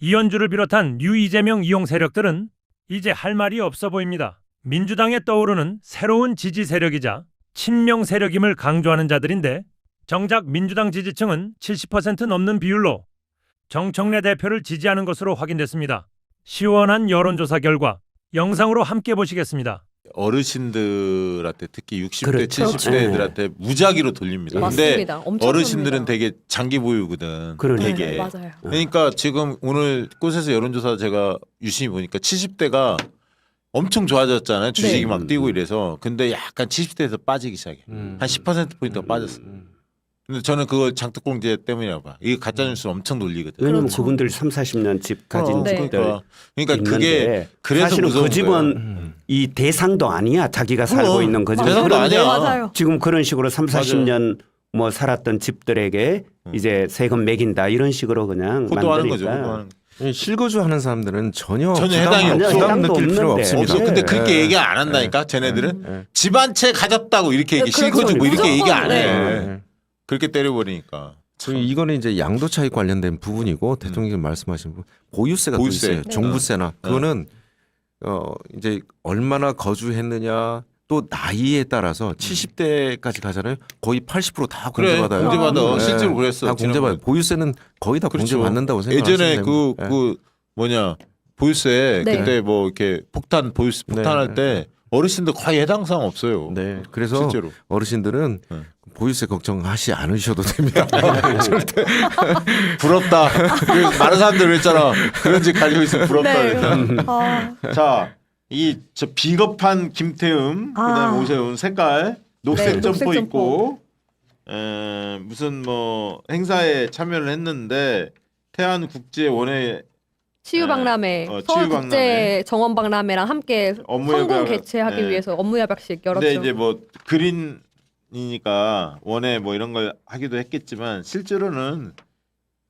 이현주를 비롯한 유이재명 이용 세력들은 이제 할 말이 없어 보입니다. 민주당에 떠오르는 새로운 지지 세력이자 친명 세력임을 강조하는 자들인데 정작 민주당 지지층은 70% 넘는 비율로 정청래 대표를 지지하는 것으로 확인됐습니다. 시원한 여론조사 결과 영상으로 함께 보시겠습니다. 어르신들한테 특히 60대, 그렇죠. 70대 애들한테 무작위로 돌립니다. 근데 맞습니다. 엄청 어르신들은 큽니다. 되게 장기 보유거든. 그러니까. 되게. 네, 맞아요. 그러니까 지금 오늘 꽃에서 여론조사 제가 유심히 보니까 70대가 엄청 좋아졌잖아요. 주식이 네. 막 뛰고 이래서. 근데 약간 70대에서 빠지기 시작해. 한 10%포인트가 빠졌어. 근데 저는 그걸 장특공제 때문이라고 봐. 이게 가짜뉴스 엄청 놀리거든. 왜냐면 그렇죠. 그분들 3, 40년 집 가진 네. 집들 그러니까 그게 있는데 그래서 사실은 무서운 그 집은 이 대상도 아니야. 자기가 살고 그럼. 있는 그 집. 대상도 그런데 아니야. 맞아요. 지금 그런 식으로 3, 40년 뭐 살았던 집들에게 이제 세금 매긴다 이런 식으로 그냥 호도하는 거죠. 만드니까. 호도하는 거. 실거주하는 사람들은 전혀 해당이 부담 없어. 해당도 느낄 필요 없는데. 없습니다. 없어. 근데 네. 그렇게 얘기 안 한다니까. 쟤네들은 집 한 채 가졌다고 이렇게 얘기 그렇죠. 실거주고 이렇게 무조건, 얘기 안 해. 네. 그렇게 때려버리니까. 그리고 이거는 이제 양도 차익 관련된 부분이고 대통령님 말씀하신 부분 보유세가 또 보유세. 있어요. 네. 종부세나 그거는 이제 얼마나 거주했느냐 또 나이에 따라서 70대까지 가잖아요. 거의 80%다 그래, 공제받아요. 공제받아. 네. 실제로 그랬어. 다 공제받아요. 보유세는 거의 다 그렇죠. 공제받는다고 생각하시면 예전에 됩니다. 그 뭐냐 보유세 네. 그때 뭐 이렇게 보유세 폭탄할 네. 때 어르신들 거의 해당 사항 없어요. 네. 그래서 실제로. 어르신들은 네. 보유세 걱정하지 않으셔도 됩니다. 절대. 부럽다. 그래서 많은 사람들 그랬잖아. 그런 집 가지고 있으면 부럽다. 네. 그랬잖아. 아, 자, 이 저 비겁한 김태흠, 그다음에 오세훈 색깔 녹색 네, 점퍼 녹색 입고 무슨 뭐 행사에 참여를 했는데 태안 국제 원회 치유박람회, 치유박람회. 서울국제 정원박람회랑 함께 업무 성공 협약- 개최하기 네. 위해서 업무 협약식 열었죠. 근데 이제 뭐 그린이니까 원회 뭐 이런 걸 하기도 했겠지만 실제로는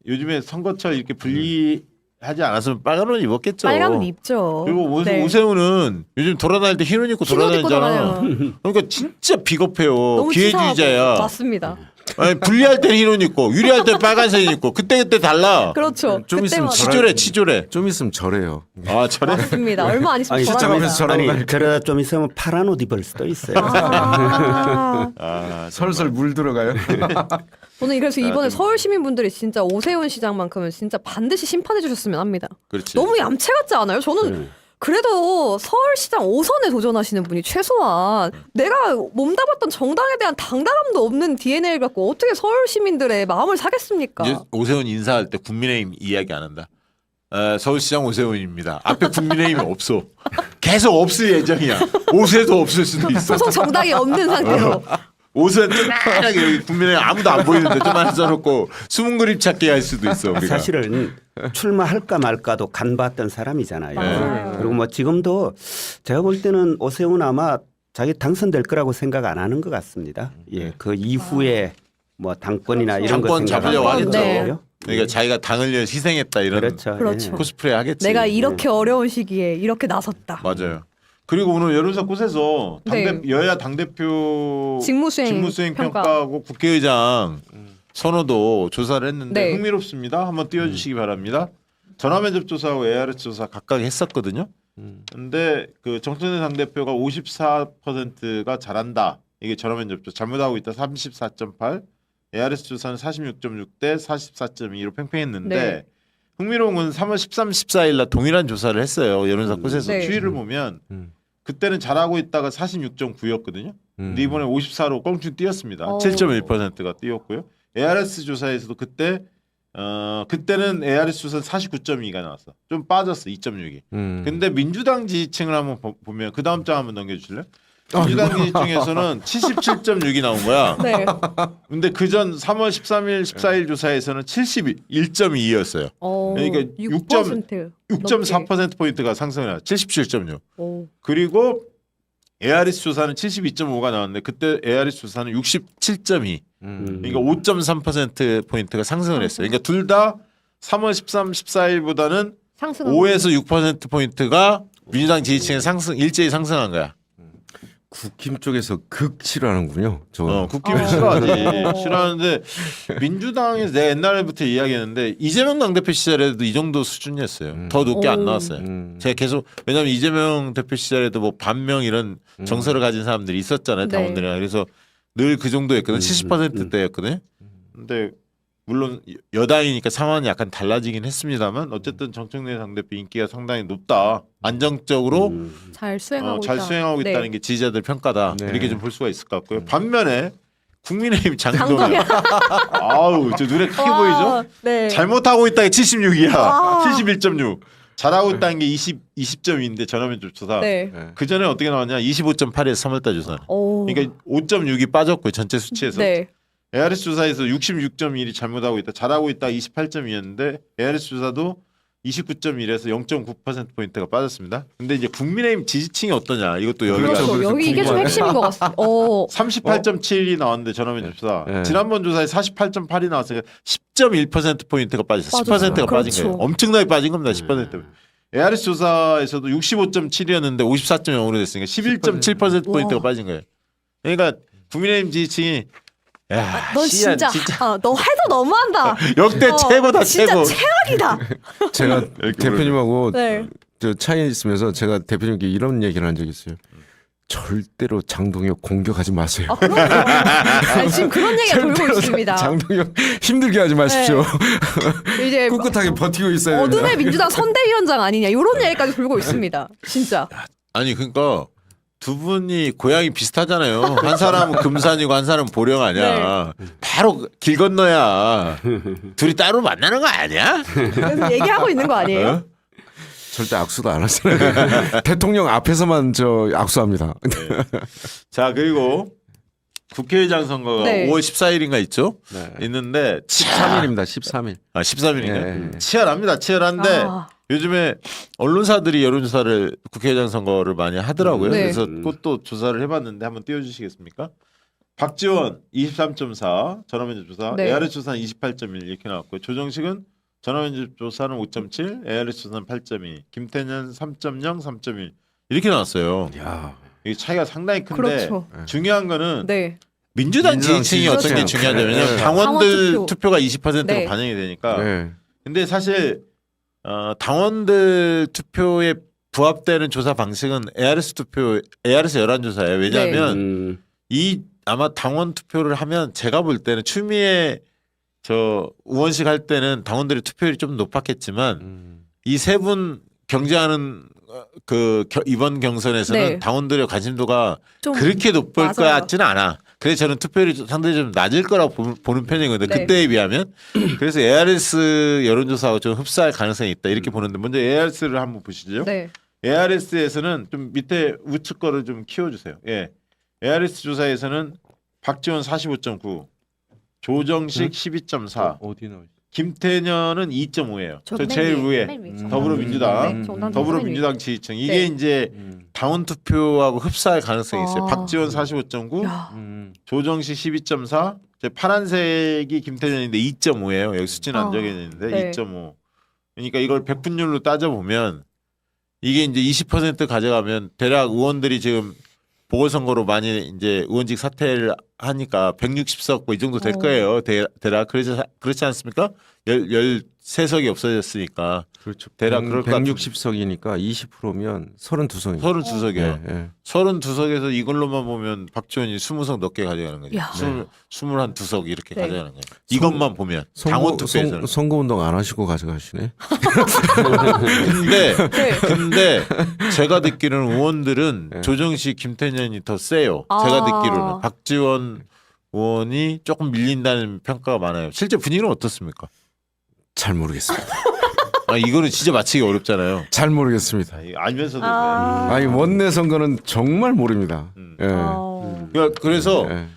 요즘에 선거철 이렇게 분리하지 않았으면 빨간 옷 입었겠죠. 빨간 옷 입죠. 그리고 네. 오세훈은 요즘 돌아다닐 때 흰 옷 입고 흰옷 입고 돌아다니잖아. 돌아다녀요. 그러니까 진짜 비겁해요. 너무 기회주의자야. 치사하고. 맞습니다. 아니, 분리할 때 흰 옷 입고 유리할 때 빨간색 입고 그때 달라. 그렇죠. 좀 있으면 그때마다. 치졸해. 좀 있으면 저래요. 아 저래? 맞습니다. 얼마 안 있으면 아니, 돌아갑니다. 시작하면서 저런 아니 저러다 좀 있으면 파란 옷 입을 수도 있어요. 아, 아 설설 물 들어가요. 저는 그래서 이번에 서울 시민분들이 진짜 오세훈 시장만큼은 진짜 반드시 심판해 주셨으면 합니다. 그렇지. 너무 얌체 같지 않아요? 저는 그래도 서울시장 5선에 도전하시는 분이 최소한 내가 몸담았던 정당에 대한 당당함도 없는 DNA를 갖고 어떻게 서울 시민들의 마음을 사겠습니까? 이제 오세훈 인사할 때 국민의힘 이야기 안 한다. 서울시장 오세훈입니다. 앞에 국민의힘이 없어. 계속 없을 예정이야. 옷에도 없을 수도 있어. 소속 정당이 없는 상태로. 옷은 쫀쫀하게 여기 국민의힘 아무도 안 보이는데 좀만 써놓고 숨은 그림 찾기 할 수도 있어. 우리가. 사실은 출마할까 말까도 간봤던 사람이잖아요. 맞아요. 그리고 뭐 지금도 제가 볼 때는 오세훈 아마 자기 당선될 거라고 생각 안 하는 것 같습니다. 예, 그 이후에 뭐 당권이나 이런 거 당권 생각 안 잡으려고 하는 하겠죠. 거고요. 그러니까 자기가 당을 위해 희생했다 이런 그렇죠. 그렇죠. 예. 코스프레 하겠지. 내가 이렇게 어려운 시기에 이렇게 나섰다. 맞아요. 그리고 오늘 여론사 꽃에서 네. 여야 당대표 직무수행 평가. 평가하고 국회의장 선호도 조사를 했는데 네. 흥미롭습니다. 한번 띄워주시기 바랍니다. 전화면접 조사하고 ARS 조사 각각 했었거든요. 근데 그 정청래 당대표가 54%가 잘한다. 이게 전화면접 조사 잘못하고 있다 34.8. ARS 조사는 46.6대 44.2로 팽팽했는데 네. 흥미로운 건 3월 13, 14일 날 동일한 조사를 했어요. 여론사 꽃에서 네. 추이를 보면 그때는 잘하고 있다가 46.9였거든요. 근데 이번에 54로 껑충 뛰었습니다. 어. 7.1%가 뛰었고요. ARS 조사에서도 그때는 ARS 조사 49.2가 나왔어. 좀 빠졌어. 2.6이. 근데 민주당 지지층을 한번 보면 그 다음 장 한번 넘겨주실래요? 민주당 지지층에서는 77.6이 나온 거야. 네. 근데 그전 3월 13일, 14일 조사에서는 71.2였어요. 그러니까 6% 6.4%포인트가 상승을 77.6. 오. 그리고 ARS 조사는 72.5가 나왔는데 그때 ARS 조사는 67.2. 그러니까 5.3%포인트가 상승을 했어요. 그러니까 둘 다 3월 13, 14일보다는 상승 5에서 6%포인트가 민주당 지지층의 일제히 상승한 거야. 국힘 쪽에서 극 싫어하는군요. 저 국힘을 싫어하는데 민주당에서 내가 옛날부터 이야기했는데 이재명 당대표 시절에도 이 정도 수준이었어요. 더 높게 안 나왔어요. 제가 계속 왜냐하면 이재명 대표 시절에도 뭐 반명 이런 정서를 가진 사람들이 있었잖아요. 네. 당원들이랑. 그래서 늘 그 정도였거든. 70%대였거든. 근데 물론 여당이니까 상황이 약간 달라지긴 했습니다만 어쨌든 정청래 당대표 인기가 상당히 높다. 안정적으로 잘 수행하고 잘 있다. 수행하고 네. 있다는 게 지지자들 평가다. 네. 이렇게 좀 볼 수가 있을 것 같고요. 반면에 국민의힘 장동현. 아우 저 눈에 크게 보이죠? 네. 잘못하고 있다는 게 76이야. 아. 71.6. 잘하고 있다는 게 20.2인데 전화면 조사. 네. 그 전에 어떻게 나왔냐? 25.8에서 3월달 조사. 오. 그러니까 5.6이 빠졌고요. 전체 수치에서. 네. ARS 조사에서 66.1이 잘못하고 있다. 잘하고 있다 28.2였는데 ARS 조사도 29.1에서 0.9%포인트가 빠졌습니다. 근데 이제 국민의힘 지지층이 어떠냐? 이것도 여기가 그렇죠. 그래서 여기 이게 좀 궁금하네. 핵심인 것 같습니다. 38.7이 나왔는데 전화면 조사. 네. 지난번 조사에 48.8이 나왔으니까 10.1%포인트가 빠졌어요. 빠졌어요. 10%가 빠진 그렇죠. 거예요. 엄청나게 빠진 겁니다. 10%. ARS 조사에서도 65.7이었는데 54.0으로 됐으니까 11.7%포인트가 와. 빠진 거예요. 그러니까 국민의힘 지지층이 야, 넌 진짜, 너 해도 너무한다. 역대 최고다 진짜 최고. 최악이다. 제가 대표님하고 네. 저 차에 있으면서 제가 대표님께 이런 얘기를 한 적이 있어요. 절대로 장동혁 공격하지 마세요. 아, 그럼요. 아니, 지금 그런 얘기가 돌고 있습니다. 장동혁 힘들게 하지 마십시오. 이제 꿋꿋하게 버티고 있어야 됩니다. 어둠의 민주당 선대위원장 아니냐 이런 얘기까지 돌고 있습니다. 진짜. 아니 그러니까 두 분이 고향이 비슷하잖아요. 한 사람은 금산이고 한 사람은 보령 아니야. 바로 길 건너야. 둘이 따로 만나는 거 아니야? 그래서 얘기하고 있는 거 아니에요? 어? 절대 악수도 안 하잖아요. 대통령 앞에서만 저 악수합니다. 자 그리고 국회의장 선거가 네. 5월 14일인가 있죠? 네. 있는데 13일입니다. 13일. 13일인가? 네. 치열합니다. 치열한데 아. 요즘에 언론사들이 여론조사를 국회의장 선거를 많이 하더라고요. 네. 그래서 그것도 조사를 해봤는데 한번 띄워주시겠습니까? 박지원 23.4 전화면접 조사, 네. ARS 조사는 28.1 이렇게 나왔고요. 조정식은 전화면접 조사는 5.7, ARS 조사는 8.2, 김태년 3.0, 3.1 이렇게 나왔어요. 야. 이게 차이가 상당히 큰데 그렇죠. 중요한 거는 네. 민주당 민주당 지지층이 어떤 게 지지층. 중요하죠. 왜냐하면 네. 당원들 당원 투표가 20%가 네. 반영이 되니까. 네. 근데 사실 당원들 투표에 부합되는 조사 방식은 ARS 투표, ARS 여론 조사예요. 왜냐하면 이 아마 당원 투표를 하면 제가 볼 때는 추미애 저 의원식 할 때는 당원들의 투표율이 좀 높았겠지만 이 세 분 경쟁하는 이번 경선에서는 네. 당원들의 관심도가 좀 그렇게 높을 것 맞아요. 같지는 않아. 그래서 저는 투표율이 상당히 좀 낮을 거라고 보는 편이거든요. 네. 그때에 비하면. 그래서 ARS 여론조사하고 좀 흡사할 가능성이 있다 이렇게 보는데 먼저 ARS를 한번 보시죠. 네. ARS에서는 좀 밑에 우측 거를 좀 키워주세요. 예, ARS 조사에서는 박지원 45.9, 조정식 12.4, 어디 나와? 김태년은 2.5예요. 저 맨 제일 위에 맨 위죠. 더불어민주당. 네, 정당 더불어민주당 지지층 이게 네. 이제 당원 투표하고 흡사할 가능성이 있어요. 아. 박지원 45.9, 야. 조정식 12.4, 제 파란색이 김태년인데 2.5예요. 여기 수치는 안 적혀져 있는데 네. 2.5. 그러니까 이걸 백분율로 따져 보면 이게 이제 20% 가져가면 대략 의원들이 지금 보궐선거로 많이 이제 의원직 사퇴를 하니까 160석 뭐 이 정도 될 거예요. 대략 그렇지 않습니까? 13석이 없어졌으니까 그렇죠. 대략 그럴 것 같은데. 160석이니까 20%면 32석입니다. 32석이에요. 네. 32석에서 이걸로만 보면 박지원이 20석 넘게 가져가는 거죠. 야. 21두 이렇게 네. 가져가는 거예요. 이것만 보면 당원 투표에서는. 선거운동 안 하시고 가져가시네. 근데 제가 듣기로는 의원들은 네. 조정식, 김태년이 더 세요. 아. 제가 듣기로는 박지원 의원이 조금 밀린다는 평가가 많아요. 실제 분위기는 어떻습니까? 잘 모르겠습니다. 이거는 진짜 맞히기 어렵잖아요. 잘 모르겠습니다. 알면서도 아니 원내 선거는 정말 모릅니다. 예. 그래서 예.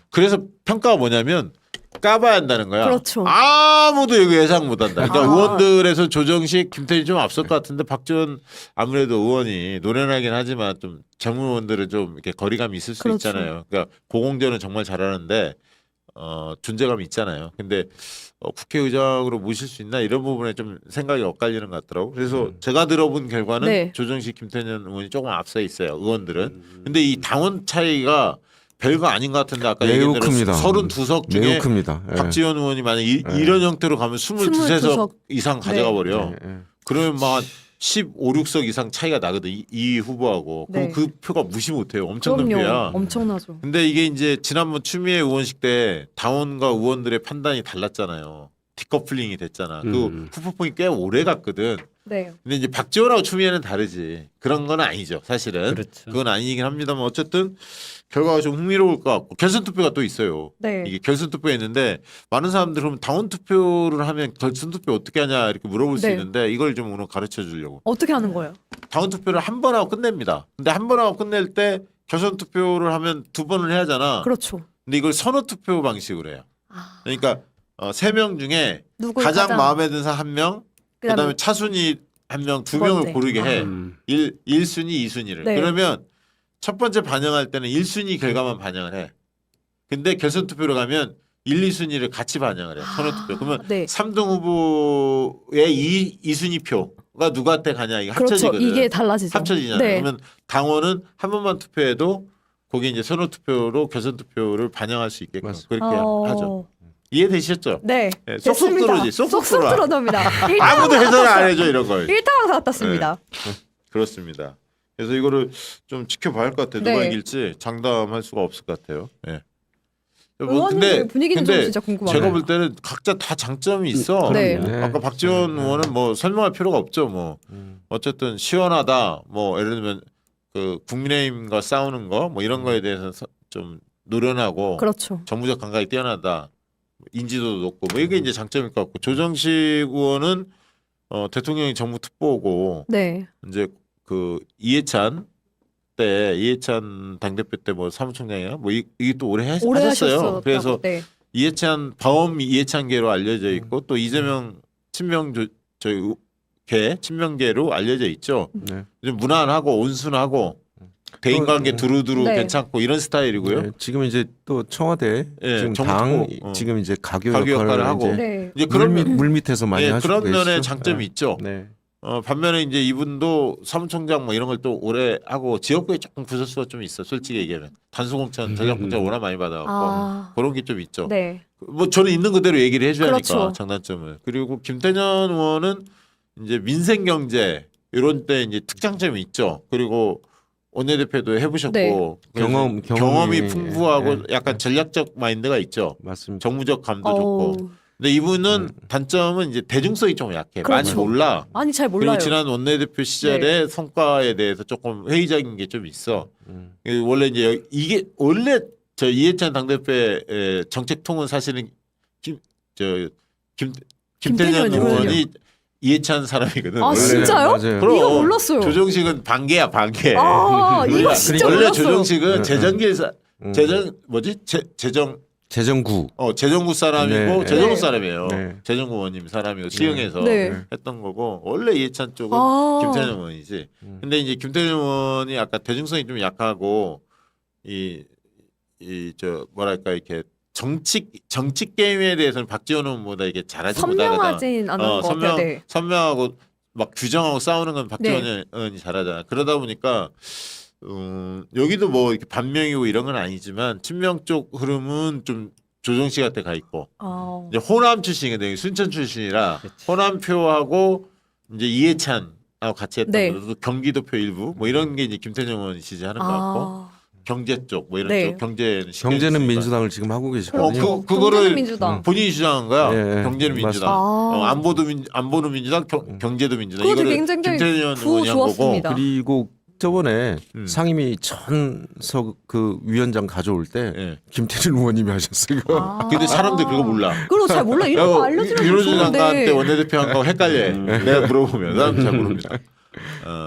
평가가 뭐냐면 까봐야 한다는 거야. 그렇죠. 아무도 이거 예상 못한다. 그러니까 아. 의원들에서 조정식, 김태희 좀 앞설 것 같은데 박지원 아무래도 의원이 노련하긴 하지만 좀 젊은 의원들은 좀 이렇게 거리감이 있을 수 그렇죠. 있잖아요. 그러니까 고공전은 정말 잘하는데 존재감이 있잖아요. 근데 국회의장으로 모실 수 있나 이런 부분에 좀 생각이 엇갈리는 것 같더라고. 그래서 제가 들어본 결과는 네. 조정식 김태년 의원이 조금 앞서 있어요. 의원들은. 근데 이 당원 차이가 별거 아닌 것 같은데 아까 매우 얘기한 대로 큽니다. 32석 중에 매우 큽니다. 예. 박지원 의원이 만약 이런 형태로 가면 22석 이상 가져가 버려. 예, 예. 그러면 막 15, 16석 이상 차이가 나거든. 이 후보하고. 그럼 네. 그 표가 무시 못해요. 엄청난 그럼요. 표야. 엄청나죠. 근데 이게 이제 지난번 추미애 의원식 때 당원과 의원들의 판단이 달랐잖아요. 디커플링이 됐잖아. 그 후폭풍이 꽤 오래 갔거든. 네. 근데 이제 박지원하고 추미애는 다르지. 그런 건 아니죠. 사실은. 그렇죠. 그건 아니긴 합니다만 어쨌든 결과가 좀 흥미로울 것 같고 결선 투표가 또 있어요. 네. 이게 결선 투표 했는데 많은 사람들은 그럼 당원 투표를 하면 결선 투표 어떻게 하냐 이렇게 물어볼 수 네. 있는데 이걸 좀 오늘 가르쳐 주려고. 어떻게 하는 거예요? 당원 투표를 한 번 하고 끝냅니다. 근데 한 번 하고 끝낼 때 결선 투표를 하면 두 번을 해야 하잖아. 그렇죠. 근데 이걸 선호 투표 방식으로 해요. 아, 그러니까 3명 중에 누굴 가장 마음에 드는 사람 1명, 그다음에 그다음에 차순위 1명, 두 두 명을 번째. 고르게 해. 음. 1순위, 2순위를. 네. 그러면 첫 번째 반영할 때는 1순위 결과만 반영을 해. 근데 결선 투표로 가면 1, 2순위를 같이 반영을 해. 선호 투표. 그러면 네. 3등 후보의 2순위 표가 누구한테 가냐 이게 그렇죠. 합쳐지거든. 이게 달라지죠. 합쳐지잖아요. 네. 그러면 당원은 한 번만 투표해도 거기 이제 선호 투표로 결선 투표를 반영할 수 있게끔 맞습니다. 그렇게 어, 하죠. 이해되셨죠? 네. 네, 쏙쏙 됐습니다. 들어오지. 쏙쏙 쏙쏙 들어와. 들어갑니다. 아무도 해설 안 해줘 이런 걸. 일당왕 같았습니다. 그렇습니다. 그래서 이거를 좀 지켜봐야 할 것 같아요. 누가 네. 이길지 장담할 수가 없을 것 같아요. 예. 의원님들 분위기는 좀 진짜 궁금하네요. 제가 볼 때는 각자 다 장점이 있어. 네. 네. 아까 박지원 의원은 뭐 설명할 필요가 없죠. 뭐 어쨌든 시원하다. 뭐 예를 들면 그 국민의힘과 싸우는 거 뭐 이런 거에 대해서 좀 노련하고 그렇죠. 정무적 감각이 뛰어나다. 인지도도 높고 뭐 이게 이제 장점일 것 같고 조정식 의원은 대통령이 정무 특보고 네. 이제 그 이해찬 당대표 때 뭐 사무총장이야 뭐 이게 또 오래 오래 하셨어요. 하셨어. 그래서 네. 이해찬 범 이해찬계로 알려져 있고 또 이재명 친명계로 알려져 있죠. 네. 좀 무난하고 온순하고 대인관계 두루두루 네. 괜찮고 이런 스타일이고요. 네, 지금 이제 또 청와대 예, 지금 정부 당 특보, 지금 이제 가교 가교 역할을 하고. 이제 네. 이제 그런 물 밑에서 많이 예, 하시고 그런 면에 계시죠. 장점이 네. 있죠. 네. 반면에 이제 이분도 사무총장 뭐 이런 걸 또 오래 하고 지역구에 조금 구설수가 좀 있어. 솔직히 얘기하면 단수공천 전략공천 워낙 많이 받아갖고 아. 그런 게 좀 있죠. 네. 뭐 저는 있는 그대로 얘기를 해줘야 하니까 그렇죠. 장단점을. 그리고 김태년 의원은 이제 민생 경제 이런 때 이제 특장점이 있죠. 그리고 원내대표도 해보셨고 네. 그래서 경험이- 경험이 풍부하고 네. 약간 전략적 마인드가 있죠. 맞습니다. 정무적 감도 어우. 좋고. 근데 이분은 단점은 이제 대중성이 좀 약해. 많이 그렇죠. 몰라. 아니 잘 몰라요. 네. 그리고 지난 원내대표 시절의 성과에 대해서 조금 회의적인 게 좀 있어. 원래 이제 이게 원래 저 이해찬 당대표의 정책통은 사실은 김태년 김태년 의원이 이해찬 사람이거든. 아 원래. 진짜요? 맞아요. 그럼 이거 몰랐어요. 조정식은 반개야 반개. 아 이거 원래- 진짜 원래 몰랐어요. 조정식은 재정기사 음. 재정 재정구. 재정부 사람이고 네. 재정부 네. 사람이에요. 네. 재정부 의원님 사람이고 시흥에서 네. 했던 거고 원래 이해찬 쪽은 아. 김태년 의원이지. 근데 이제 김태년 의원이 아까 대중성이 좀 약하고 뭐랄까 이렇게 정치 게임에 대해서는 박지원 의원보다 이게 잘하지 못하거든. 선명하진 않은 것 같아요. 네. 선명하고 막 규정하고 싸우는 건 박지원 네. 의원이 잘하잖아. 그러다 보니까 여기도 뭐 이렇게 반명이고 이런 건 아니지만 친명 쪽 흐름은 좀 조정식한테 가 있고 아. 이제 호남 출신이거든요. 순천 출신이라 호남표하고 이제 이해찬하고 같이 했던 네. 거도 경기도표 일부 뭐 이런 게 이제 김태년 의원이 지지하는 것 같고 아. 경제 쪽 뭐 이런 네. 쪽 경제는 민주당을 지금 하고 계시거든요. 그렇죠. 그거를 경제는 민주당. 본인이 주장한 거야. 예, 경제는 민주당. 아. 안보도 민주당, 경제도 민주당. 그것도 이거를 굉장히 김태년 구호 의원이 한 거고. 좋았습니다. 그리고 저번에 음. 상임위 전석 그 위원장 가져올 때 예. 김태준 의원님이 하셨어요. 이거. 아. 근데 사람들 그거 몰라. 그거 잘 몰라. 이런 거 알려주면 유로주 좋은데. 장관한테 원내대표 한 거 헷갈려. 내가 물어보면 나는 잘 모릅니다.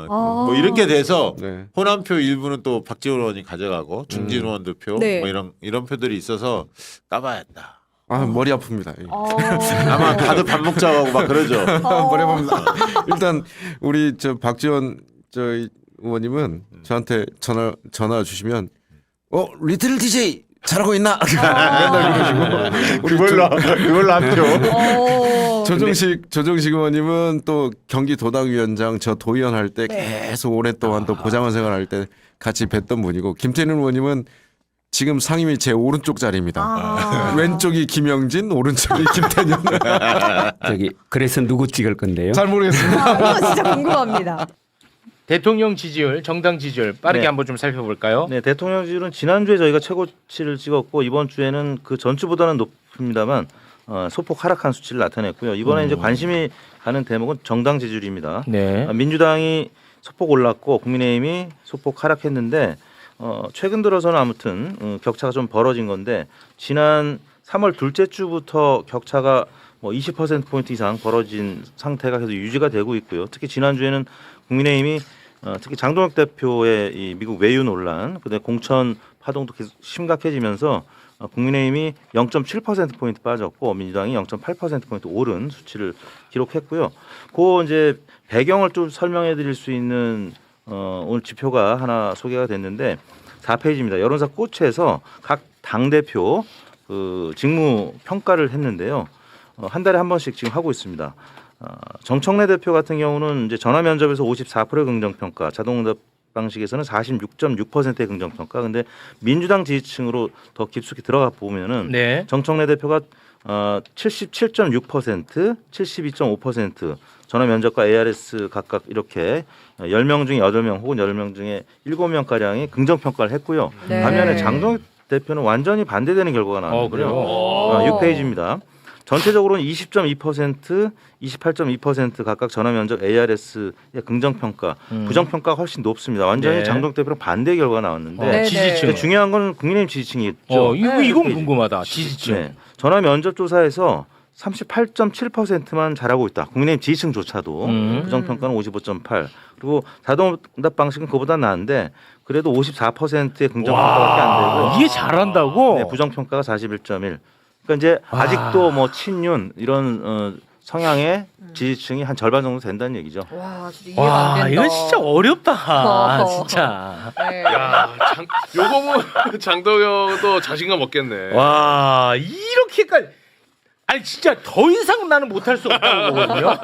뭐 이렇게 돼서 네. 호남표 일부는 또 박지원 의원이 가져가고 중진 의원들 표, 네. 뭐 이런 표들이 있어서 까봐야 한다. 아 머리 아픕니다. 아마 다들 밥 먹자고 하고 막 그러죠. 머리 아픕니다. 일단 우리 저 박지원 저 의원님은 저한테 전화 주시면 리틀 DJ 잘하고 있나? 맨날 그러시고 그걸로 한 표. 조정식 의원님은 또 경기도당위원장 저 도의원 할 때 계속 오랫동안 또 보좌관 생활할 때 같이 뵀던 분이고 김태년 의원님은 지금 상임위 제 오른쪽 자리입니다. 왼쪽이 김영진, 오른쪽이 김태년. 그래서 누구 찍을 건데요? 잘 모르겠습니다. 이거 진짜 궁금합니다. 대통령 지지율, 정당 지지율 빠르게 네. 한번 좀 살펴볼까요? 네, 대통령 지지율은 지난주에 저희가 최고치를 찍었고 이번 주에는 그 전주보다는 높습니다만 소폭 하락한 수치를 나타냈고요. 이번에 이제 관심이 가는 대목은 정당 지지율입니다. 네. 민주당이 소폭 올랐고 국민의힘이 소폭 하락했는데 최근 들어서는 아무튼 격차가 좀 벌어진 건데 지난 3월 둘째 주부터 격차가 뭐 20%포인트 이상 벌어진 상태가 계속 유지가 되고 있고요. 특히 지난주에는 국민의힘이 특히 장동혁 대표의 이 미국 외유 논란, 그다음에 공천 파동도 계속 심각해지면서 국민의힘이 0.7%포인트 빠졌고 민주당이 0.8%포인트 오른 수치를 기록했고요. 그 이제 배경을 좀 설명해 드릴 수 있는 오늘 지표가 하나 소개가 됐는데 4페이지입니다. 여론사 꽃에서 각 당대표 그 직무 평가를 했는데요. 한 달에 한 번씩 지금 하고 있습니다. 정청래 대표 같은 경우는 이제 전화 면접에서 54%의 긍정 평가, 자동응답 방식에서는 46.6%의 긍정 평가. 근데 민주당 지지층으로 더 깊숙이 들어가 보면은 네. 정청래 대표가 77.6%, 72.5% 전화 면접과 ARS 각각 이렇게 10명 중에 8명 혹은 10명 중에 7명 가량이 긍정 평가를 했고요. 네. 반면에 장동혁 대표는 완전히 반대되는 결과가 나왔는데요. 그래요? 6페이지입니다. 전체적으로는 20.2%, 28.2% 각각 전화 면접 ARS의 긍정 평가, 부정 평가가 훨씬 높습니다. 완전히 네. 장동혁 대표랑 반대 결과가 나왔는데 네, 지지층. 근데 중요한 건 국민의힘 지지층이죠. 이건 네. 궁금하다. 지지층. 네. 전화 면접 조사에서 38.7%만 잘하고 있다. 국민의힘 지지층조차도 부정 평가는 55.8. 그리고 자동응답 방식은 그보다 나은데 그래도 54%의 긍정 평가밖에 안 되고 이게 잘한다고? 네, 부정 평가가 41.1. 그러니까 이제 아직도 뭐 친윤 이런 성향의 지지층이 한 절반 정도 된다는 얘기죠. 와, 진짜 이해가 안 와, 된다. 이거 진짜 어렵다. 진짜. 네. 야, 요거 뭐 장동혁도 자신감 없겠네. 와, 이렇게까지. 아니 진짜 더 이상 나는 못할 수 없다는 거거든요.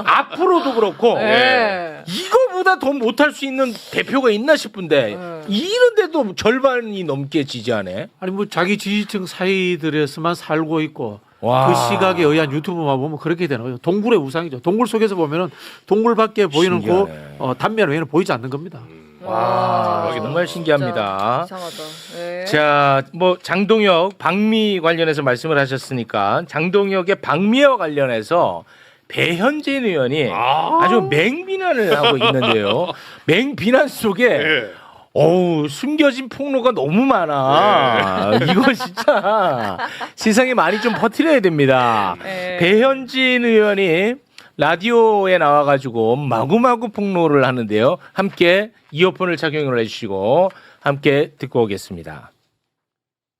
앞으로도 그렇고 네. 이거보다 더 못할 수 있는 대표가 있나 싶은데 이런데도 절반이 넘게 지지하네. 아니 뭐 자기 지지층 사이들에서만 살고 있고 와. 그 시각에 의한 유튜브만 보면 그렇게 되는 거예요. 동굴의 우상이죠. 동굴 속에서 보면은 동굴밖에 보이는 그 신기하네. 단면 외에는 보이지 않는 겁니다. 와, 정말 신기합니다. 이상하다. 네. 자, 뭐 장동혁 방미 관련해서 말씀을 하셨으니까 장동혁의 방미와 관련해서 배현진 의원이 아주 맹비난을 하고 있는데요. 맹비난 속에 어우, 숨겨진 폭로가 너무 많아. 이거 진짜 세상에 많이 좀 퍼뜨려야 됩니다. 배현진 의원이 라디오에 나와가지고 마구마구 폭로를 하는데요. 함께 이어폰을 착용을 해주시고 함께 듣고 오겠습니다.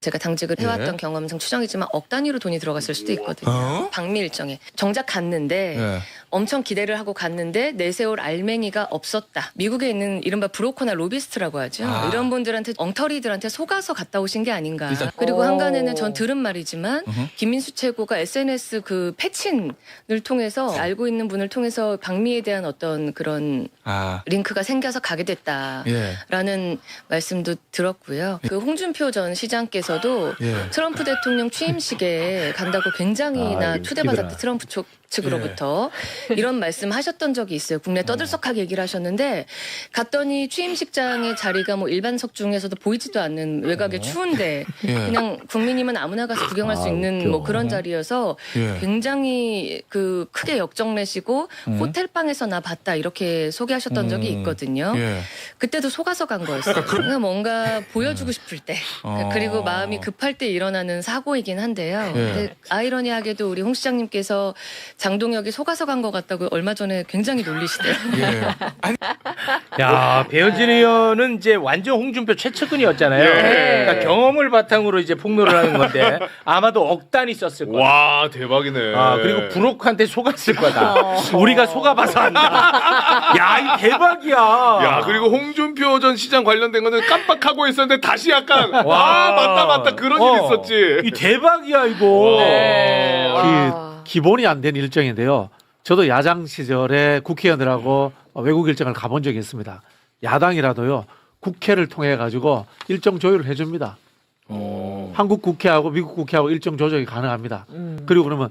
제가 당직을 해왔던 경험상 추정이지만 억 단위로 돈이 들어갔을 수도 있거든요. 방미 일정에 정작 갔는데 엄청 기대를 하고 갔는데 내세울 알맹이가 없었다. 미국에 있는 이른바 브로커나 로비스트라고 하죠. 이런 분들한테 엉터리들한테 속아서 갔다 오신 게 아닌가. 그리고 한간에는 전 들은 말이지만 김민수 최고가 SNS 그 패친을 통해서 알고 있는 분을 통해서 방미에 대한 어떤 그런 링크가 생겨서 가게 됐다라는 말씀도 들었고요. 그 홍준표 전 시장께서도 트럼프 대통령 취임식에 간다고 굉장히나 초대받았다. 트럼프 측으로부터 이런 말씀 하셨던 적이 있어요. 국내 떠들썩하게 얘기를 하셨는데 갔더니 취임식장의 자리가 뭐 일반석 중에서도 보이지도 않는 외곽에 추운데 그냥 국민이면 아무나 가서 구경할 수 있는 뭐 그런 자리여서 굉장히 그 크게 역정내시고 호텔방에서 나 봤다 이렇게 소개하셨던 적이 있거든요. 그때도 속아서 간 거였어요. 그러니까 뭔가 보여주고 싶을 때 그리고 마음이 급할 때 일어나는 사고이긴 한데요. 근데 아이러니하게도 우리 홍 시장님께서 장동혁이 속아서 간 것 같다고 얼마 전에 굉장히 놀리시더라고요. 야, 배현진 의원은 이제 완전 홍준표 최측근이었잖아요. 예. 그러니까 경험을 바탕으로 이제 폭로를 하는 건데 아마도 억 단위 썼을 거야. 와 대박이네. 아, 그리고 브로커한테 속았을 거다. 우리가 속아봐서 안다. 야, 이 대박이야. 야 그리고 홍준표 전 시장 관련된 거는 깜빡하고 있었는데 다시 약간 와. 맞다 그런 일 있었지. 이 대박이야 이거. 네. 와. 기본이 안 된 일정인데요. 저도 야당 시절에 국회의원들하고 외국 일정을 가본 적이 있습니다. 야당이라도요 국회를 통해 가지고 일정 조율을 해줍니다. 한국 국회하고 미국 국회하고 일정 조정이 가능합니다. 그리고 그러면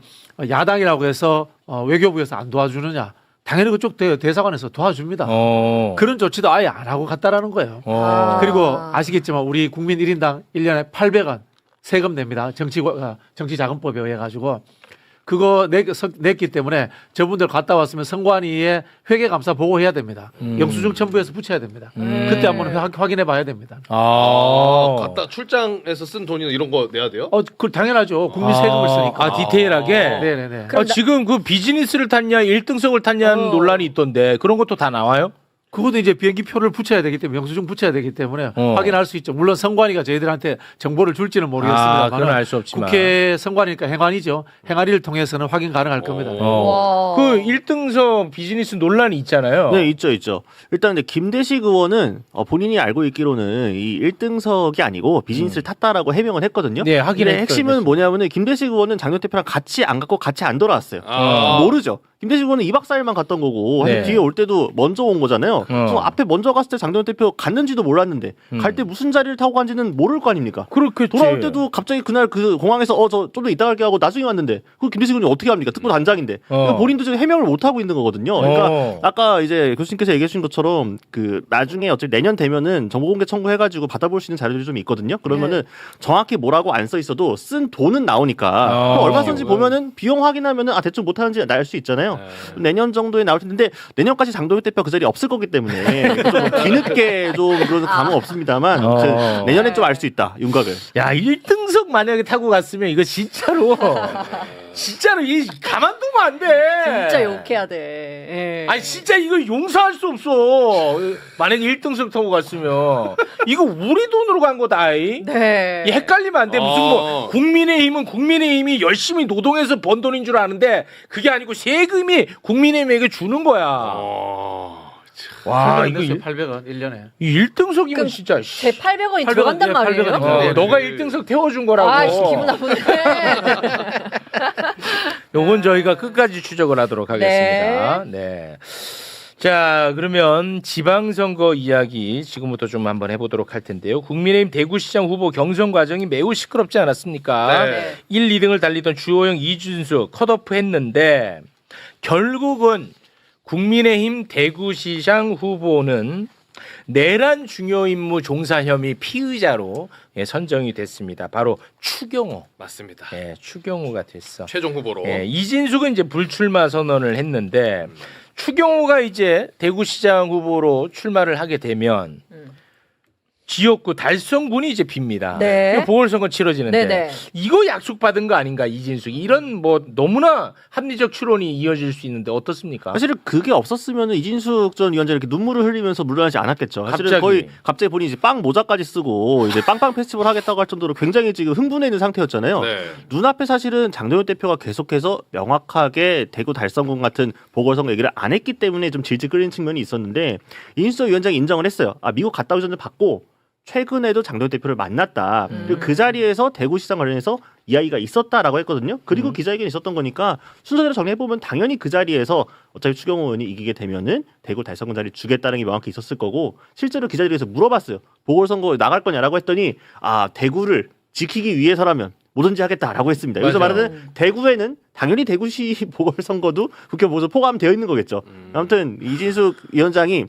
야당이라고 해서 외교부에서 안 도와주느냐? 당연히 그쪽 대사관에서 도와줍니다. 그런 조치도 아예 안 하고 갔다라는 거예요. 그리고 아시겠지만 우리 국민 1인당 1년에 800원 세금 냅니다. 정치자금법에 의해 가지고 그거 냈기 때문에 저분들 갔다 왔으면 선관위에 회계감사 보고해야 됩니다. 영수증 첨부해서 붙여야 됩니다. 그때 한번 확인해 봐야 됩니다. 갔다 출장에서 쓴 돈이나 이런 거 내야 돼요? 그 당연하죠. 국민 세금을 쓰니까. 아, 디테일하게. 네네네. 지금 그 비즈니스를 탔냐 1등석을 탔냐는 논란이 있던데 그런 것도 다 나와요? 그것도 이제 비행기 표를 붙여야 되기 때문에 영수증 붙여야 되기 때문에 확인할 수 있죠. 물론 선관위가 저희들한테 정보를 줄지는 모르겠습니다만 그건 알 수 없지만. 국회 선관위니까 행안위죠. 행안위를 통해서는 확인 가능할 겁니다. 그 1등석 비즈니스 논란이 있잖아요. 네, 있죠. 일단 근데 김대식 의원은 본인이 알고 있기로는 이 1등석이 아니고 비즈니스를 탔다라고 해명을 했거든요. 네, 하긴 근데 했죠. 핵심은 뭐냐면은 김대식 의원은 장현 대표랑 같이 안 갔고 같이 안 돌아왔어요. 모르죠. 김대식 의원은 2박 4일만 갔던 거고 네. 사실 뒤에 올 때도 먼저 온 거잖아요. 그럼 앞에 먼저 갔을 때 장동현 대표 갔는지도 몰랐는데 갈 때 무슨 자리를 타고 간지는 모를 거 아닙니까? 그렇겠지. 돌아올 때도 갑자기 그날 그 공항에서 저 좀 더 이따 갈게 하고 나중에 왔는데 그 김대식 의원이 어떻게 합니까? 특보 단장인데 그러니까 본인도 지금 해명을 못 하고 있는 거거든요. 그러니까 아까 이제 교수님께서 얘기해 주신 것처럼 그 나중에 어차피 내년 되면은 정보공개 청구해가지고 받아볼 수 있는 자료들이 좀 있거든요. 그러면은 정확히 뭐라고 안 써 있어도 쓴 돈은 나오니까 그럼 얼마 썼는지 보면은 비용 확인하면은 대충 못하는지 알 수 있잖아요. 내년 정도에 나올 텐데 내년까지 장동혁 대표 그 자리에 없을 거기 때문에 좀 뒤늦게 좀 그런 감은 없습니다만 아무튼 내년에 좀 알 수 있다 윤곽을. 야 1등석 만약에 타고 갔으면 이거 진짜로 이 가만두면 안 돼. 진짜 욕해야 돼. 아니 진짜 이거 용서할 수 없어. 만약에 1등석 타고 갔으면 이거 우리 돈으로 간 거다. 네. 이 헷갈리면 안 돼. 무슨 뭐 국민의힘은 국민의힘이 열심히 노동해서 번 돈인 줄 아는데 그게 아니고 세금이 국민의힘에게 주는 거야. 와 이거 800원 1년에. 이 1등석이면 진짜 제 800원이 들어간단 말이에요. 800원. 너가 1등석 태워준 거라고. 아, 기분 나쁘네. 요건 저희가 끝까지 추적을 하도록 하겠습니다. 네. 자, 그러면 지방선거 이야기 지금부터 좀 한번 해보도록 할 텐데요. 국민의힘 대구시장 후보 경선 과정이 매우 시끄럽지 않았습니까? 네. 1, 2등을 달리던 주호영, 이준수 컷오프 했는데 결국은 국민의힘 대구시장 후보는 내란 중요 임무 종사 혐의 피의자로 선정이 됐습니다. 바로 추경호. 맞습니다. 예, 추경호가 됐어. 최종 후보로. 예, 이진숙은 이제 불출마 선언을 했는데 추경호가 이제 대구시장 후보로 출마를 하게 되면 지역구 달성군이 이제 빕니다. 네. 보궐선거 치러지는데 네네. 이거 약속받은 거 아닌가 이진숙이 이런 뭐 너무나 합리적 추론이 이어질 수 있는데 어떻습니까? 사실은 그게 없었으면 이진숙 전 위원장이 이렇게 눈물을 흘리면서 물러나지 않았겠죠. 사실은 갑자기 본인이 이제 빵 모자까지 쓰고 이제 빵빵 페스티벌 하겠다고 할 정도로 굉장히 지금 흥분해 있는 상태였잖아요. 네. 눈앞에 사실은 장동현 대표가 계속해서 명확하게 대구 달성군 같은 보궐선거 얘기를 안 했기 때문에 좀 질질 끌리는 측면이 있었는데 이인수 위원장이 인정을 했어요. 미국 갔다 오기 전에 받고 최근에도 장동현 대표를 만났다. 그리고 그 자리에서 대구시장 관련해서 이야기가 있었다라고 했거든요. 그리고 기자회견이 있었던 거니까 순서대로 정리해보면 당연히 그 자리에서 어차피 추경호 의원이 이기게 되면은 대구 달성군 자리 주겠다는 게 명확히 있었을 거고 실제로 기자들에서 물어봤어요. 보궐선거 나갈 거냐라고 했더니 대구를 지키기 위해서라면 뭐든지 하겠다라고 했습니다. 여기서 말하는 대구에는 당연히 대구시 보궐선거도 국회 보고서 포함되어 있는 거겠죠. 아무튼 이진숙 위원장이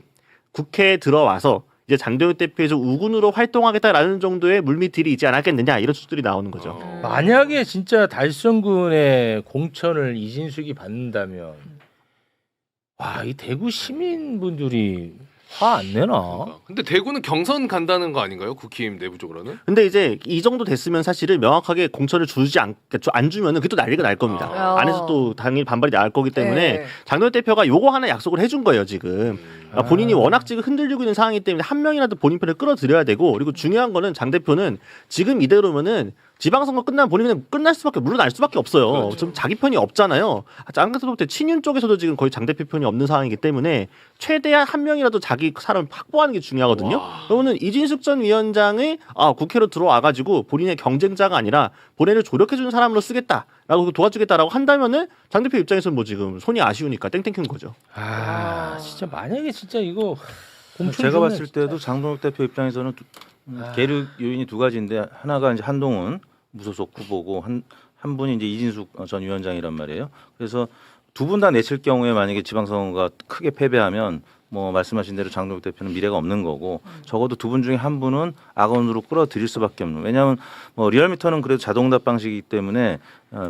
국회에 들어와서 이제 장동혁 대표에서 우군으로 활동하겠다라는 정도의 물밑딜이 있지 않았겠느냐 이런 추들이 나오는 거죠. 만약에 진짜 달성군의 공천을 이진숙이 받는다면 와, 이 대구 시민분들이 화 안 내나? 근데 대구는 경선 간다는 거 아닌가요? 국힘 내부적으로는? 근데 이제 이 정도 됐으면 사실은 명확하게 공천을 안 주면은 그게 또 난리가 날 겁니다. 안에서 또 당연히 반발이 나올 거기 때문에 네. 장동혁 대표가 요거 하나 약속을 해준 거예요 지금. 본인이 워낙 지금 흔들리고 있는 상황이기 때문에 한 명이라도 본인 편을 끌어들여야 되고, 그리고 중요한 거는 장 대표는 지금 이대로면은 지방선거 끝나면 본인은 끝날 수밖에, 물러날 수밖에 없어요. 그렇죠. 지금 자기 편이 없잖아요. 장 대표 볼 때 친윤 쪽에서도 지금 거의 장 대표 편이 없는 상황이기 때문에 최대한 한 명이라도 자기 사람을 확보하는 게 중요하거든요. 그러면은 이진숙 전 위원장의 국회로 들어와가지고 본인의 경쟁자가 아니라 본인을 조력해주는 사람으로 쓰겠다라고 도와주겠다라고 한다면은 장 대표 입장에서는 뭐 지금 손이 아쉬우니까 땡땡 큰 거죠. 진짜 만약에 진짜 이거 제가 봤을 때도 장동혁 대표 입장에서는 계류 요인이 두 가지인데, 하나가 이제 한동훈 무소속 후보고 한 분이 이제 이진숙 전 위원장이란 말이에요. 그래서 두 분 다 내칠 경우에 만약에 지방선거가 크게 패배하면 뭐 말씀하신 대로 장동혁 대표는 미래가 없는 거고, 적어도 두 분 중에 한 분은 악원으로 끌어들일 수밖에 없는. 왜냐하면 뭐 리얼미터는 그래도 자동답 방식이기 때문에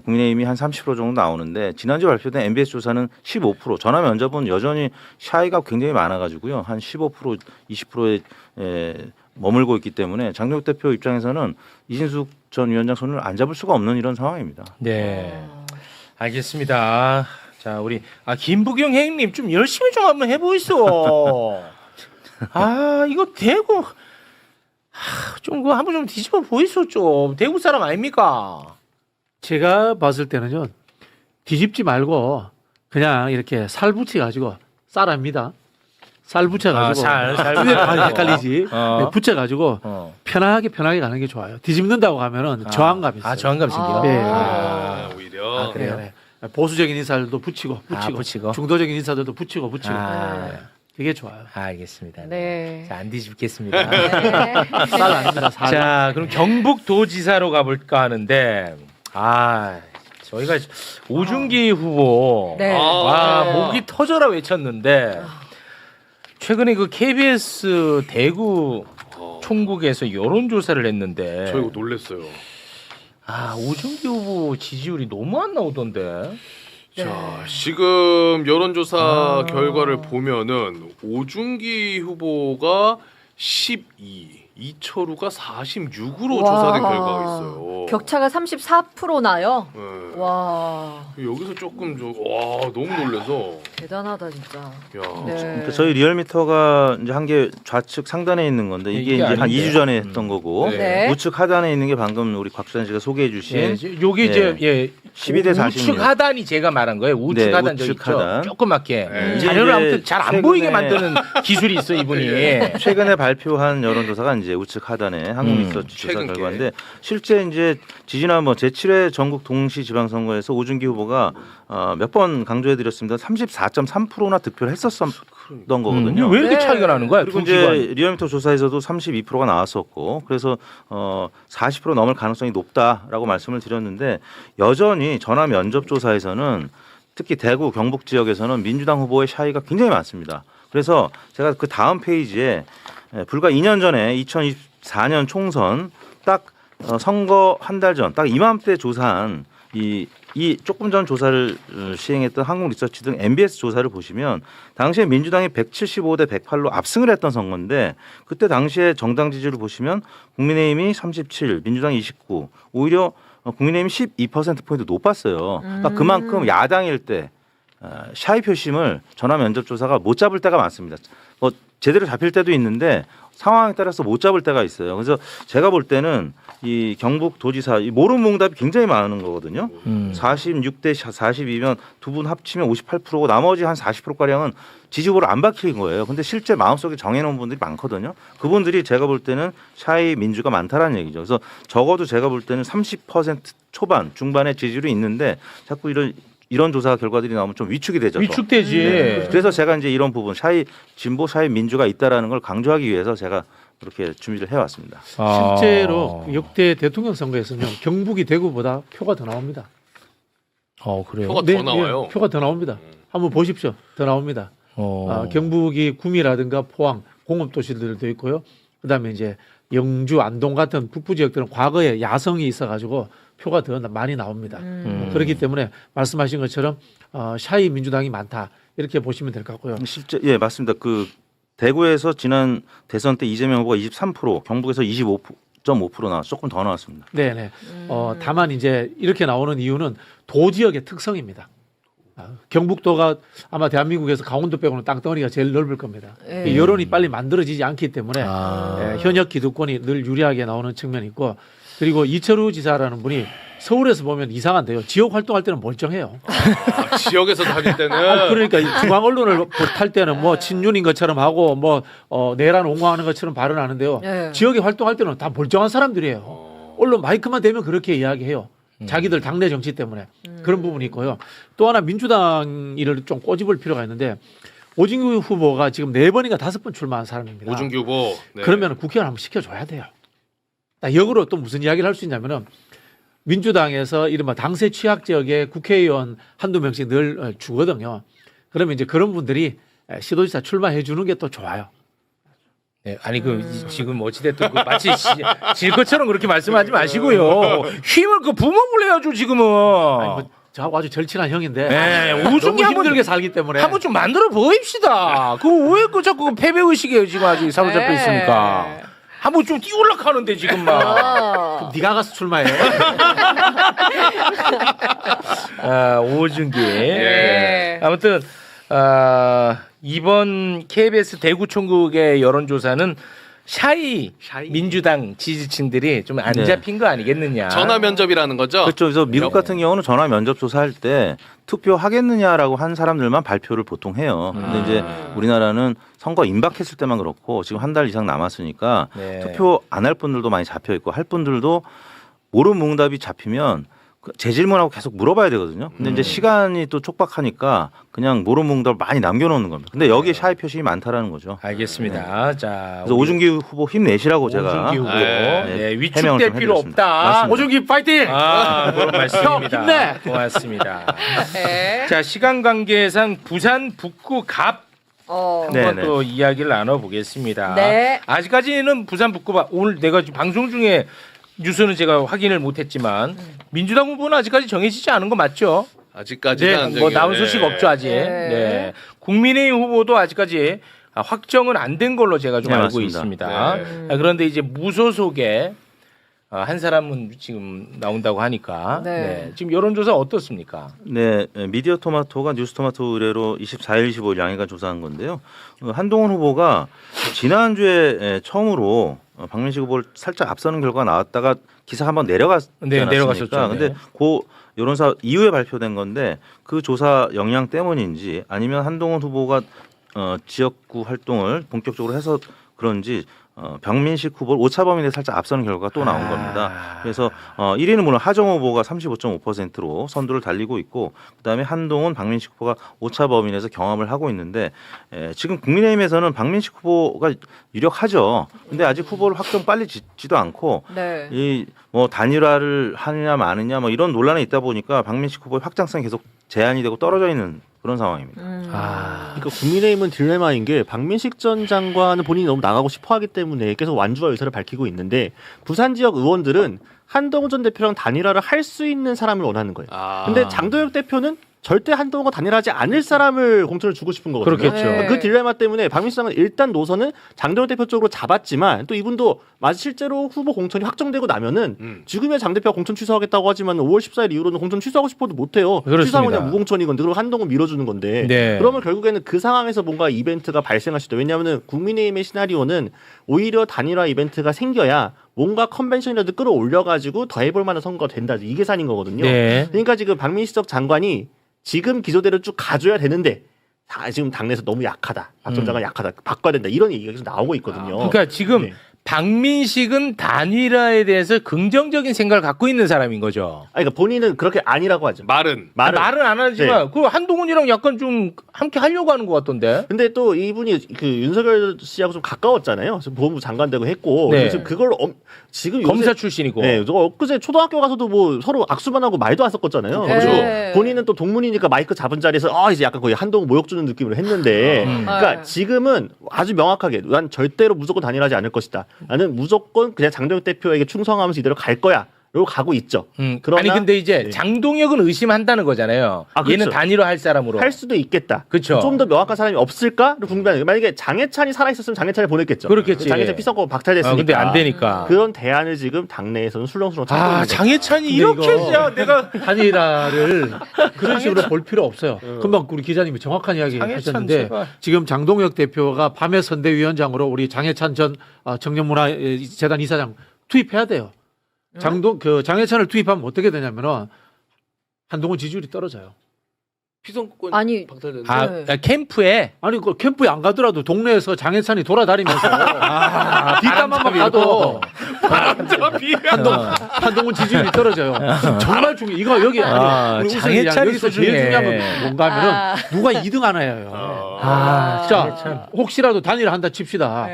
국민의힘이 한 30% 정도 나오는데, 지난주 발표된 MBS 조사는 15%. 전화 면접은 여전히 샤이가 굉장히 많아가지고요, 한 15% 20%에 머물고 있기 때문에 장동혁 대표 입장에서는 이진숙 전 위원장 손을 안 잡을 수가 없는 이런 상황입니다. 네, 알겠습니다. 자, 우리 김부경 형님 좀 열심히 좀 한번 해보이소. 이거 대구 좀 그거 한번 좀 뒤집어 보이소. 좀 대구 사람 아닙니까? 제가 봤을 때는요, 뒤집지 말고 그냥 이렇게 살 붙여가지고 쌀합니다. 쌀 붙여가지고 살 헷갈리지. 네, 붙여가지고 편하게 가는 게 좋아요. 뒤집는다고 가면은 저항감이 있어요. 저항감이 생겨. 네. 오히려. 그래요. 네. 보수적인 인사들도 붙이고 중도적인 인사들도 붙이고 네. 그게 좋아요. 알겠습니다. 네. 자, 안 뒤집겠습니다. 네. 쌀 아닙니다. 쌀. 자, 그럼 경북도지사로 가볼까 하는데, 저희가 오준기 후보, 네. 목이 터져라 외쳤는데, 최근에 그 KBS 대구 총국에서 여론조사를 했는데, 저 이거 놀랬어요. 오준기 후보 지지율이 너무 안 나오던데. 자, 지금 여론조사 결과를 보면은 오준기 후보가 12, 이철우가 46으로 조사된 결과가 있어요. 격차가 34% 나요. 네. 와, 여기서 조금 너무 놀라서. 대단하다 진짜. 야. 네. 그러니까 저희 리얼미터가 이제 한 개 좌측 상단에 있는 건데, 이게 이제 한 2주 전에 했던 거고, 네. 우측 하단에 있는 게 방금 우리 곽수산 씨가 소개해 주신 요게 이제 12대 46. 우측 하단이 제가 말한 거예요. 우측 네, 하단 저 우측 있죠. 하단. 조그맣게. 네. 자료를 이제 아무튼 잘 안 최근에- 보이게 만드는 기술이 있어 이분이. 최근에 발표한 여론조사가 이제 우측 하단에 한국리서치 조사 최근 게. 결과인데, 실제 이제 지지난 제7회 전국 동시 지방선거에서 오준기 후보가 몇 번 강조해드렸습니다. 34.3%나 득표를 했었던 거거든요. 왜 이렇게 네. 차이가 나는 거야? 그리고 두 기관. 이제 리얼미터 조사에서도 32%가 나왔었고, 그래서 40% 넘을 가능성이 높다라고 말씀을 드렸는데, 여전히 전화 면접 조사에서는 특히 대구 경북 지역에서는 민주당 후보의 샤이가 굉장히 많습니다. 그래서 제가 그 다음 페이지에 불과 2년 전에 2024년 총선 딱 선거 한 달 전 딱 이맘때 조사한 이 조금 전 조사를 시행했던 한국리서치 등 MBS 조사를 보시면, 당시에 민주당이 175대 108로 압승을 했던 선거인데, 그때 당시에 정당 지지를 보시면 국민의힘이 37, 민주당이 29, 오히려 국민의힘이 12%포인트 높았어요. 그러니까 그만큼 야당일 때 샤이 표심을 전화 면접 조사가 못 잡을 때가 많습니다. 제대로 잡힐 때도 있는데 상황에 따라서 못 잡을 때가 있어요. 그래서 제가 볼 때는 이 경북도지사 이 모rum몽답이 굉장히 많은 거거든요. 46대 42면 두 분 합치면 58%고 나머지 한 40%가량은 지지 후보를 안 밝힌 거예요. 근데 실제 마음속에 정해놓은 분들이 많거든요. 그분들이 제가 볼 때는 샤이 민주가 많다라는 얘기죠. 그래서 적어도 제가 볼 때는 30% 초반 중반의 지지율이 있는데, 자꾸 이런 조사 결과들이 나오면 좀 위축이 되죠. 위축되지. 네. 그래서 제가 이제 이런 부분 진보 샤이 민주가 있다라는 걸 강조하기 위해서 제가 그렇게 준비를 해왔습니다. 실제로 역대 대통령 선거에서는 경북이 대구보다 표가 더 나옵니다. 그래요? 표가 더 나와요. 표가 더 나옵니다. 한번 보십시오. 더 나옵니다. 경북이 구미라든가 포항 공업도시들도 있고요. 그다음에 이제 영주, 안동 같은 북부 지역들은 과거에 야성이 있어가지고 표가 더 많이 나옵니다. 그렇기 때문에 말씀하신 것처럼 샤이 민주당이 많다 이렇게 보시면 될 것 같고요. 실제 맞습니다. 대구에서 지난 대선 때 이재명 후보가 23%, 경북에서 25.5% 나왔 조금 더 나왔습니다. 네네. 다만 이제 이렇게 나오는 이유는 도 지역의 특성입니다. 경북도가 아마 대한민국에서 강원도 빼고는 땅덩어리가 제일 넓을 겁니다. 예. 여론이 빨리 만들어지지 않기 때문에 현역 기득권이 늘 유리하게 나오는 측면이 있고, 그리고 이철우 지사라는 분이 서울에서 보면 이상한데요. 지역 활동할 때는 멀쩡해요. 지역에서 다닐 때는 그러니까 중앙 언론을 탈 때는 뭐 친윤인 것처럼 하고 뭐 내란 옹호하는 것처럼 발언하는데요. 예. 지역에 활동할 때는 다 멀쩡한 사람들이에요. 언론 마이크만 대면 그렇게 이야기해요. 자기들 당내 정치 때문에 그런 부분이 있고요. 또 하나 민주당 일을 좀 꼬집을 필요가 있는데, 오진규 후보가 지금 4번인가 5번 출마한 사람입니다. 오준규 후보. 네. 그러면 국회의원 한번 시켜줘야 돼요. 역으로 또 무슨 이야기를 할 수 있냐면은, 민주당에서 이른바 당세 취약 지역에 국회의원 한두 명씩 늘 주거든요. 그러면 이제 그런 분들이 시도지사 출마해 주는 게 또 좋아요. 네, 아니 지금 어찌됐든 마치 질 것처럼 그렇게 말씀하지 마시고요. 힘을 부먹을 해야죠 지금은. 아니, 뭐 저하고 아주 절친한 형인데. 네, 너무 오준기 힘들게 살기 때문에. 한번 좀 만들어 보입시다. 왜 자꾸 패배 의식에 지금 아직 사로잡혀 있습니까? 한번 좀 띄우려고 하는데 지금 막. 그럼 네가 가서 출마해. 오준기. 예. 아무튼 이번 KBS 대구총국의 여론조사는 샤이 민주당 지지층들이 좀 안 네. 잡힌 거 아니겠느냐. 전화 면접이라는 거죠. 그렇죠. 그래서 미국 같은 경우는 전화 면접 조사할 때 투표하겠느냐라고 한 사람들만 발표를 보통 해요. 근데 이제 우리나라는 선거 임박했을 때만 그렇고 지금 한 달 이상 남았으니까 네. 투표 안 할 분들도 많이 잡혀 있고 할 분들도 모르는 응답이 잡히면 재질문하고 계속 물어봐야 되거든요. 근데 이제 시간이 또 촉박하니까 그냥 모르는 응답을 많이 남겨놓는 겁니다. 근데 여기에 샤이 표식이 많다라는 거죠. 알겠습니다. 자, 그래서 오준기 후보 힘내시라고 제가 오준기 후보 네. 위축될 좀 필요 해드렸습니다. 없다. 맞습니다. 오준기 파이팅! 그런 말씀입니다. 형, 힘내! 고맙습니다. 네. 자, 시간 관계상 부산 북구 갑 한번 네네. 또 이야기를 나눠보겠습니다. 네. 아직까지는 부산 북구 오늘 내가 지금 방송 중에 뉴스는 제가 확인을 못했지만 민주당 후보는 아직까지 정해지지 않은 거 맞죠? 아직까지는 네, 뭐 나온 소식 없죠 아직. 네. 네. 국민의힘 후보도 아직까지 확정은 안 된 걸로 제가 좀 네, 알고 맞습니다. 있습니다. 네. 그런데 이제 무소속에 한 사람은 지금 나온다고 하니까 네. 네. 지금 여론조사 어떻습니까? 네, 미디어 토마토가 뉴스 토마토 의뢰로 24일, 25일 양해가 조사한 건데요. 한동훈 후보가 지난주에 처음으로 박민식 후보를 살짝 앞서는 결과가 나왔다가 기사가 한번 내려갔지 네, 않았습니까? 내려갔었죠. 근데 네. 그 여론사 이후에 발표된 건데 그 조사 영향 때문인지 아니면 한동훈 후보가 지역구 활동을 본격적으로 해서 그런지 박민식 후보를 오차 범위 내에 살짝 앞서는 결과가 또 나온 겁니다. 그래서 1위는 물론 하정우 후보가 35.5%로 선두를 달리고 있고 그다음에 한동훈, 박민식 후보가 오차 범위 내에서 경험을 하고 있는데 지금 국민의힘에서는 박민식 후보가 유력하죠. 근데 아직 후보를 확정 빨리 짓지도 않고 네. 이 뭐 단일화를 하느냐 마느냐 뭐 이런 논란이 있다 보니까 박민식 후보의 확장성이 계속 제한이 되고 떨어져 있는 그런 상황입니다. 그러니까 국민의힘은 딜레마인 게 박민식 전 장관은 본인이 너무 나가고 싶어하기 때문에 계속 완주할 의사를 밝히고 있는데 부산 지역 의원들은 한동훈 전 대표랑 단일화를 할 수 있는 사람을 원하는 거예요. 근데 장도혁 대표는 절대 한동훈과 단일화하지 않을 사람을 공천을 주고 싶은 거거든요. 그렇겠죠. 네. 그 딜레마 때문에 박민식 장관은 일단 노선은 장도혁 대표 쪽으로 잡았지만 또 이분도 실제로 후보 공천이 확정되고 나면은 지금의 장 대표가 공천 취소하겠다고 하지만 5월 14일 이후로는 공천 취소하고 싶어도 못해요. 그렇습니다. 취소하면 그냥 무공천이건데 그리고 한동훈 밀어주는 건데 네. 그러면 결국에는 그 상황에서 뭔가 이벤트가 발생할 수도. 왜냐하면 국민의힘의 시나리오는 오히려 단일화 이벤트가 생겨야 뭔가 컨벤션이라도 끌어올려가지고 더 해볼 만한 선거가 된다. 이 계산인 거거든요. 네. 그러니까 지금 박민식 장관이 지금 기조대로 쭉 가줘야 되는데 지금 당내에서 너무 약하다. 박 전 장관 약하다. 바꿔야 된다. 이런 얘기가 계속 나오고 있거든요. 그러니까 지금 네. 박민식은 단일화에 대해서 긍정적인 생각을 갖고 있는 사람인 거죠. 그러니까 본인은 그렇게 아니라고 하죠. 말은 말은 안 하지만 네. 그 한동훈이랑 약간 좀 함께 하려고 하는 것 같던데. 근데 또 이분이 그 윤석열 씨하고 좀 가까웠잖아요. 그래서 보훈부 장관 되고 했고 네. 지금 그걸 지금 검사 출신이고. 네, 저 엊그제 초등학교 가서도 뭐 서로 악수만 하고 말도 안 섞었잖아요. 네. 그리고 본인은 또 동문이니까 마이크 잡은 자리에서 이제 약간 거의 한동훈 모욕 주는 느낌으로 했는데, 그러니까 네. 지금은 아주 명확하게 난 절대로 무조건 단일하지 않을 것이다. 나는 무조건 그냥 장동혁 대표에게 충성하면서 이대로 갈 거야. 가고 있죠. 그러나 아니 근데 이제 네. 장동혁은 의심한다는 거잖아요. 아, 그렇죠. 얘는 단일화할 사람으로. 할 수도 있겠다. 그렇죠. 좀 더 명확한 사람이 없을까를 궁금해요. 만약에 장해찬이 살아 있었으면 장해찬을 보냈겠죠. 그렇겠지. 장해찬 피선거 박탈됐으니까. 근데 안 되니까. 그런 대안을 지금 당내에서는 술렁술렁 찾고 있는 거죠. 장해찬이 근데 이렇게 이거 해야 내가 단일화를 그런 식으로 볼 필요 없어요. 금방 우리 기자님이 정확한 이야기 장해찬 하셨는데 제발. 지금 장동혁 대표가 밤의 선대위원장으로 우리 장해찬 전 청년문화재단 이사장 투입해야 돼요. 장해찬을 투입하면 어떻게 되냐면은 한동훈 지지율이 떨어져요. 피선권 아니, 박탈됐는데. 캠프에 아니 그 캠프에 안 가더라도 동네에서 장해찬이 돌아다니면서 뒷담화만 가도 한동훈 지지율이 떨어져요. 정말 중요. 이거 여기 우리 장해찬이 여기서 제일 중요한 건 뭔가 하면은 누가 2등 하나예요. 자, 혹시라도 단일화 한다 칩시다.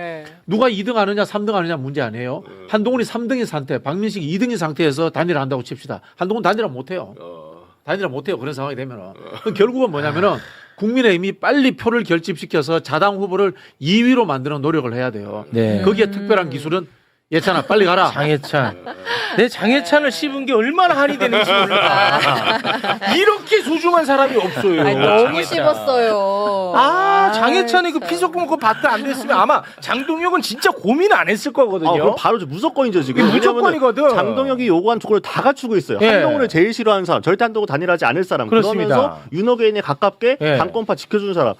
누가 2등 하느냐 3등 하느냐 문제 아니에요. 한동훈이 3등인 상태, 박민식이 2등인 상태에서 단일화 한다고 칩시다. 한동훈 단일화 못해요. 단일화 못해요. 그런 상황이 되면은. 그럼 결국은 뭐냐면은 국민의힘이 빨리 표를 결집시켜서 자당 후보를 2위로 만드는 노력을 해야 돼요. 네. 거기에 특별한 기술은 예찬아 빨리 가라. 장해찬. 내 장해찬을 씹은 게 얼마나 한이 되는지 몰라. 이렇게 소중한 사람이 없어요. 아니, 너무 장해찬. 씹었어요. 장해찬이 그 피속금 그 받도 안 됐으면 아마 장동혁은 진짜 고민 안 했을 거거든요. 그럼 바로 무조건이죠 지금. 이게 무조건이거든. 왜냐면은 장동혁이 요구한 조건을 다 갖추고 있어요. 예. 한동훈을 제일 싫어하는 사람, 절대 한동훈 단일하지 않을 사람. 그렇습니다. 그러면서 윤호개인에 가깝게 예. 당권파 지켜주는 사람.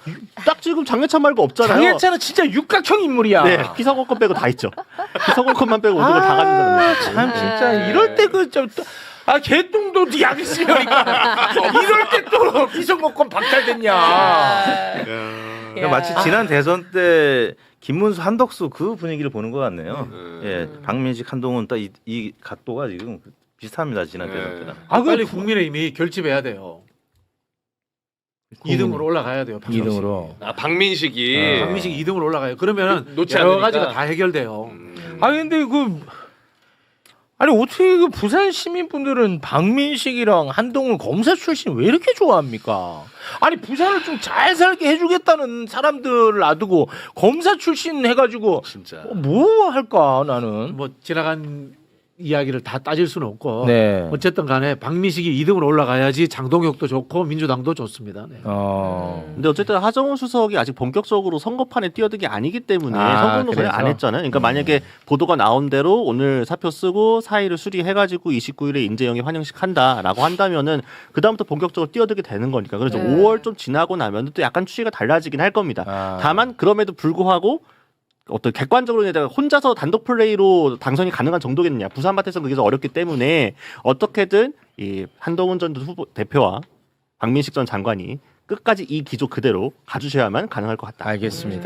딱 지금 장해찬 말고 없잖아요. 장해찬은 진짜 육각형 인물이야. 네, 피선거권 빼고 다 있죠. 피선거권만 빼고 모든 걸 다 가진 사람이에요. 참 진짜 이럴 때 그 좀 개똥도 약이 있으니까 이럴 때 또 비선거권 박탈됐냐. 마치 지난 대선 때 김문수 한덕수 그 분위기를 보는 것 같네요. 예, 박민식 한동훈 딱 이 각도가 지금 비슷합니다. 지난 대선 때랑. 빨리 국민의힘이 결집해야 돼요. 2등으로 올라가야 돼요. 2등으로. 박민식이. 박민식이 2등으로 올라가요. 그러면은 놓지 여러 않으니까. 가지가 다 해결돼요. 근데 어떻게 그 부산 시민분들은 박민식이랑 한동훈 검사 출신 왜 이렇게 좋아합니까? 아니 부산을 좀 잘 살게 해주겠다는 사람들을 놔두고 검사 출신 해가지고 진짜. 뭐 할까 나는. 뭐 지나간 이야기를 다 따질 수는 없고 네. 어쨌든 간에 박민식이 2등으로 올라가야지 장동혁도 좋고 민주당도 좋습니다. 네. 근데 어쨌든 하정우 수석이 아직 본격적으로 선거판에 뛰어든 게 아니기 때문에 선거 노선을 안 그래서? 했잖아요. 그러니까 만약에 보도가 나온 대로 오늘 사표 쓰고 사의를 수리해가지고 29일에 인재영입 환영식 한다라고 한다면은 그 다음부터 본격적으로 뛰어들게 되는 거니까. 그래서 5월 좀 지나고 나면 또 약간 추이가 달라지긴 할 겁니다. 다만 그럼에도 불구하고 어떤 객관적으로 내가 혼자서 단독 플레이로 당선이 가능한 정도겠느냐. 부산밭에서는 그게 더 어렵기 때문에 어떻게든 이 한동훈 전 후보 대표와 박민식 전 장관이 끝까지 이 기조 그대로 가주셔야만 가능할 것 같다. 알겠습니다.